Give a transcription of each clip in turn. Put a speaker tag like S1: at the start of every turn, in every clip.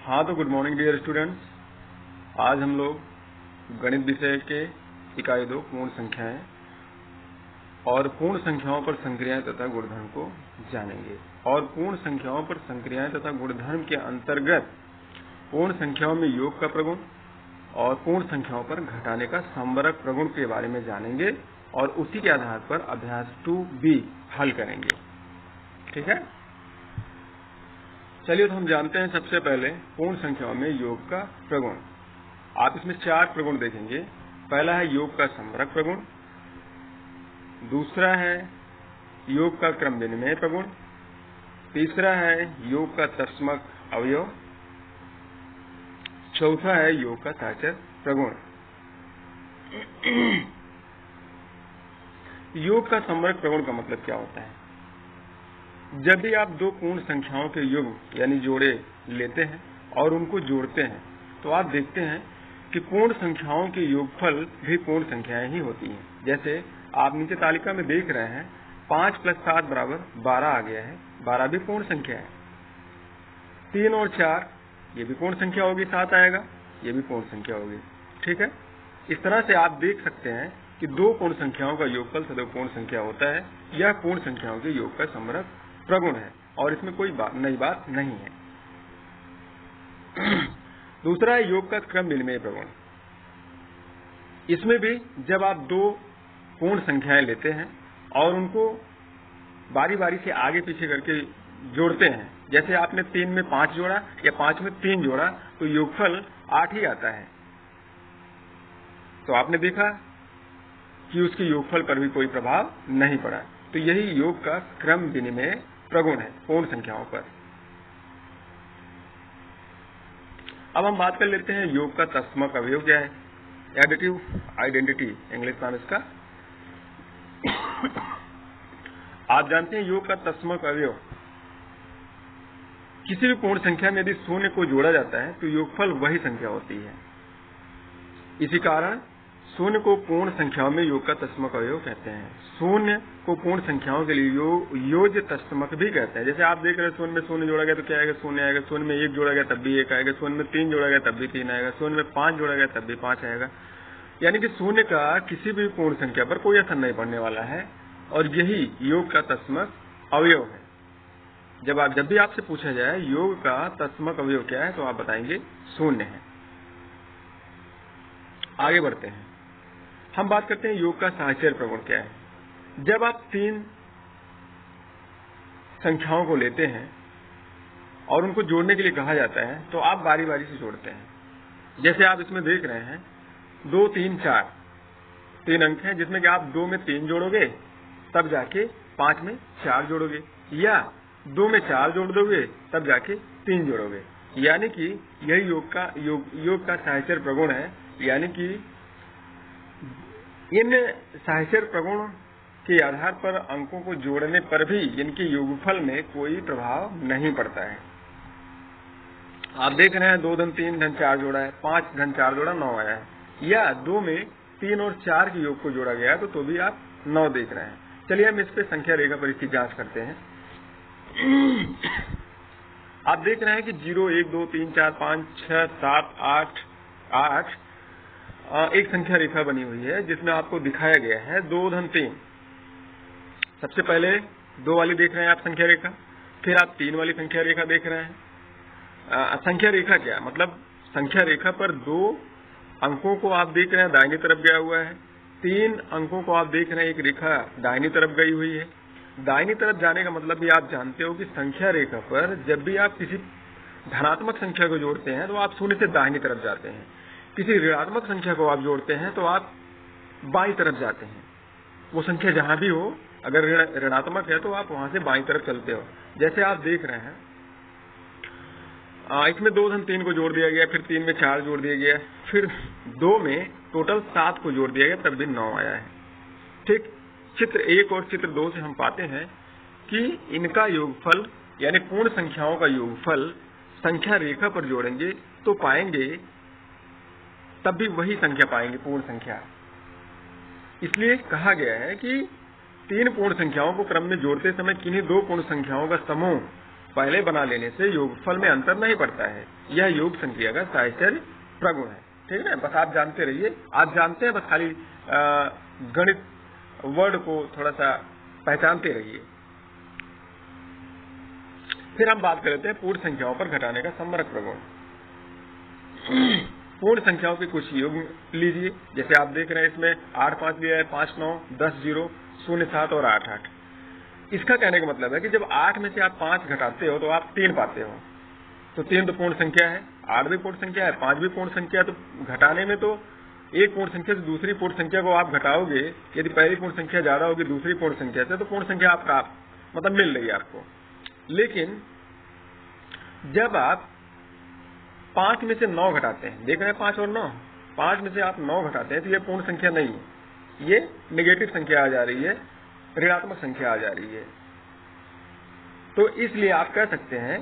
S1: हाँ तो good morning dear students. आज हम लोग गणित विषय के इकाई 2 पूर्ण संख्याएं और पूर्ण संख्याओं पर संक्रियाएं तथा गुणधर्म को जानेंगे। और पूर्ण संख्याओं पर संक्रियाएं तथा गुणधर्म के अंतर्गत पूर्ण संख्याओं में योग का प्रगुण और पूर्ण संख्याओं पर घटाने का समवर्ग प्रगुण के बारे में जानेंगे और उसी के आधार पर अभ्यास 2B हल करेंगे। ठीक है, चलिए तो हम जानते हैं सबसे पहले पूर्ण संख्याओं में योग का प्रगुण। आप इसमें 4 प्रगुण देखेंगे। पहला है योग का समवर्ग प्रगुण, दूसरा है योग का क्रम विनिमय प्रगुण, तीसरा है योग का तत्समक अवयव, चौथा है योग का साहचर्य प्रगुण। योग का समवर्ग प्रगुण का मतलब क्या होता है? जब भी आप दो पूर्ण संख्याओं के युग्म यानी जोड़े लेते हैं और उनको जोड़ते हैं तो आप देखते हैं कि पूर्ण संख्याओं के योगफल भी पूर्ण संख्याएं ही होती हैं। जैसे आप नीचे तालिका में देख रहे हैं 5 + 7 = 12 आ गया है। 12 भी पूर्ण संख्या है। 3 और 4 ये भी पूर्ण संख्या होगी, 7 आएगा, ये भी पूर्ण संख्या होगी। ठीक है, इस तरह से आप देख सकते हैं कि दो पूर्ण संख्याओं का योगफल सदैव पूर्ण संख्या होता है। यह पूर्ण संख्याओं के योग का समवर्ग प्रगुण है और इसमें कोई नई बात नहीं है। दूसरा है योग का क्रम विनिमय प्रगुण। इसमें भी जब आप दो पूर्ण संख्याएं लेते हैं और उनको बारी बारी से आगे पीछे करके जोड़ते हैं, जैसे आपने 3 में 5 जोड़ा या 5 में 3 जोड़ा तो योगफल 8 ही आता है। तो आपने देखा कि उसके योगफल पर भी कोई प्रभाव नहीं पड़ा। तो यही योग का क्रम विनिमय प्रगुण है पूर्ण संख्याओं पर। अब हम बात कर लेते हैं योग का तत्समक अवयव क्या है। एडिटिव आइडेंटिटी इंग्लिश नाम इसका। आप जानते हैं योग का तत्समक अवयव किसी भी पूर्ण संख्या में यदि शून्य को जोड़ा जाता है तो योगफल वही संख्या होती है। इसी कारण शून्य को पूर्ण संख्याओं में योग का तत्समक अवयव कहते हैं। शून्य को पूर्ण संख्याओं के लिए योज्य तत्समक भी कहते हैं। जैसे आप देख रहे हैं शून्य में शून्य जोड़ा गया तो क्या आएगा? शून्य आएगा। शून्य में 1 जोड़ा गया तब भी 1 आएगा। शून्य में 3 जोड़ा गया तब भी 3 आएगा। शून्य में 5 जोड़ा गया तब भी 5 आएगा। यानी कि शून्य का किसी भी पूर्ण संख्या पर कोई असर नहीं पड़ने वाला है और यही योग का तत्समक अवयव है। जब भी आपसे पूछा जाए योग का तत्समक अवयव क्या है तो आप बताएंगे शून्य है। आगे बढ़ते हैं, हम बात करते हैं योग का साहचर्य प्रगुण क्या है। जब आप 3 संख्याओं को लेते हैं और उनको जोड़ने के लिए कहा जाता है तो आप बारी बारी से जोड़ते हैं। जैसे आप इसमें देख रहे हैं 2 3 4 3 अंक हैं, जिसमें कि आप 2 में 3 जोड़ोगे तब जाके 5 में 4 जोड़ोगे, या 2 में 4 जोड़ दोगे तब जाके 3 जोड़ोगे। यानी कि यही योग का साहचर्य प्रगुण है। यानी कि इन साहचर्य प्रगुण के आधार पर अंकों को जोड़ने पर भी इनके योगफल में कोई प्रभाव नहीं पड़ता है। आप देख रहे हैं 2 धन 3 धन 4 जोड़ा है, 5 धन 4 जोड़ा 9 आया है, या 2 में 3 और 4 के योग को जोड़ा गया है तो भी आप 9 देख रहे हैं। चलिए हम इस पे संख्या रेखा पर इसकी जांच करते हैं। आप देख रहे हैं कि 0 1 2 3 4 5 6 7 8 एक संख्या रेखा बनी हुई है जिसमें आपको दिखाया गया है 2 धन 3। सबसे पहले 2 वाली देख रहे हैं आप संख्या रेखा, फिर आप 3 वाली संख्या रेखा देख रहे हैं। संख्या रेखा क्या मतलब? संख्या रेखा पर 2 अंकों को आप देख रहे हैं दाहिनी तरफ गया हुआ है, 3 अंकों को आप देख रहे हैं एक रेखा दाहिनी तरफ गई हुई है। दाहिनी तरफ जाने का मतलब भी आप जानते हो कि संख्या रेखा पर जब भी आप किसी धनात्मक संख्या को जोड़ते हैं तो आप शून्य से दाहिनी तरफ जाते हैं, किसी ऋणात्मक संख्या को आप जोड़ते हैं तो आप बाईं तरफ जाते हैं। वो संख्या जहां भी हो, अगर ऋणात्मक है तो आप वहां से बाईं तरफ चलते हो। जैसे आप देख रहे हैं इसमें 2 धन 3 को जोड़ दिया गया, फिर 3 में 4 जोड़ दिया गया, फिर 2 में टोटल 7 को जोड़ दिया गया तब भी 9 आया है। ठीक, चित्र 1 और चित्र 2 से हम पाते हैं कि इनका योगफल यानी पूर्ण संख्याओं का योगफल संख्या रेखा पर जोड़ेंगे तो पाएंगे, तब भी वही संख्या पाएंगे, पूर्ण संख्या। इसलिए कहा गया है कि 3 पूर्ण संख्याओं को क्रम में जोड़ते समय किन्हीं 2 पूर्ण संख्याओं का समूह पहले बना लेने से योगफल में अंतर नहीं पड़ता है। यह योग संक्रिया का साहचर्य प्रगुण है। ठीक है ना, बस आप जानते रहिए। आप जानते हैं, बस खाली गणित वर्ड को थोड़ा सा पहचानते रहिए। फिर हम बात कर लेते हैं पूर्ण संख्याओं पर घटाने का संवरक प्रगुण। पूर्ण संख्याओं के कुछ योग लीजिए। जैसे आप देख रहे हैं इसमें 8 5 लिया है, 5 9 10 0 0 7 और 8 8। इसका कहने का मतलब है कि जब 8 में से आप 5 घटाते हो तो आप 3 पाते हो। तो 3 तो पूर्ण संख्या है, 8 भी पूर्ण संख्या है, 5 भी पूर्ण संख्या है। तो घटाने में तो एक पूर्ण संख्या से दूसरी पूर्ण संख्या को आप घटाओगे, यदि पहली पूर्ण संख्या ज्यादा होगी दूसरी पूर्ण संख्या से, तो पूर्ण संख्या आपका मतलब मिल रही है आपको। लेकिन जब आप 5 में से 9 घटाते हैं, देख रहे हैं 5 और 9, 5 में से आप 9 घटाते हैं तो ये पूर्ण संख्या नहीं है, ये नेगेटिव संख्या आ जा रही है, ऋणात्मक संख्या आ जा रही है। तो इसलिए आप कह सकते हैं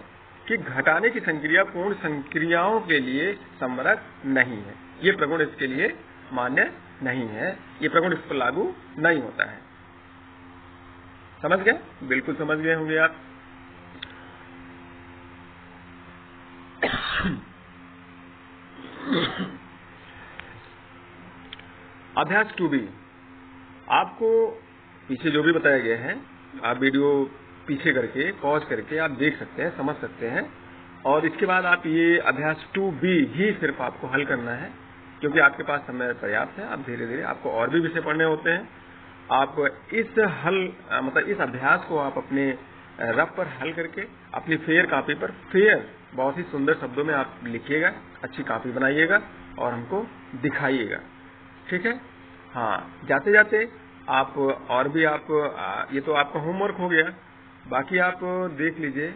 S1: कि घटाने की संक्रिया पूर्ण संक्रियाओं के लिए संवरक नहीं है। ये प्रगुण इसके लिए मान्य नहीं है, ये प्रगुण इस पर लागू नहीं होता है। समझ गए? बिल्कुल समझ गए होंगे आप। अभ्यास 2B, आपको पीछे जो भी बताया गया है आप वीडियो पीछे करके पॉज करके आप देख सकते हैं, समझ सकते हैं। और इसके बाद आप ये अभ्यास 2B ही सिर्फ आपको हल करना है, क्योंकि आपके पास समय पर्याप्त है। आप धीरे धीरे, आपको और भी विषय पढ़ने होते हैं। आप इस मतलब इस अभ्यास को आप अपने रफ पर हल करके अपनी फेयर कॉपी पर, फेयर बहुत ही सुंदर शब्दों में आप लिखिएगा, अच्छी कॉपी बनाइएगा और हमको दिखाइएगा। ठीक है? हाँ, जाते जाते आप और भी आप ये तो आपका होमवर्क हो गया, बाकी आप देख लीजिए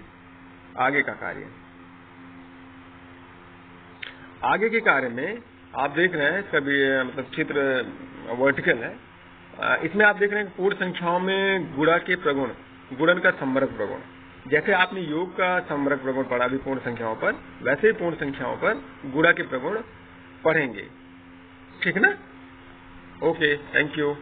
S1: आगे का कार्य। आगे के कार्य में आप देख रहे हैं सभी मतलब चित्र वर्टिकल है। इसमें आप देख रहे हैं पूर्ण संख्याओं में गुणा के प्रगुण, गुणन का संवरक प्रगुण। जैसे आपने योग का संवरक प्रगुण पढ़ा भी पूर्ण संख्याओं पर, वैसे ही पूर्ण संख्याओं पर गुणा के प्रगुण पढ़ेंगे। ठीक है ना? Okay, thank you.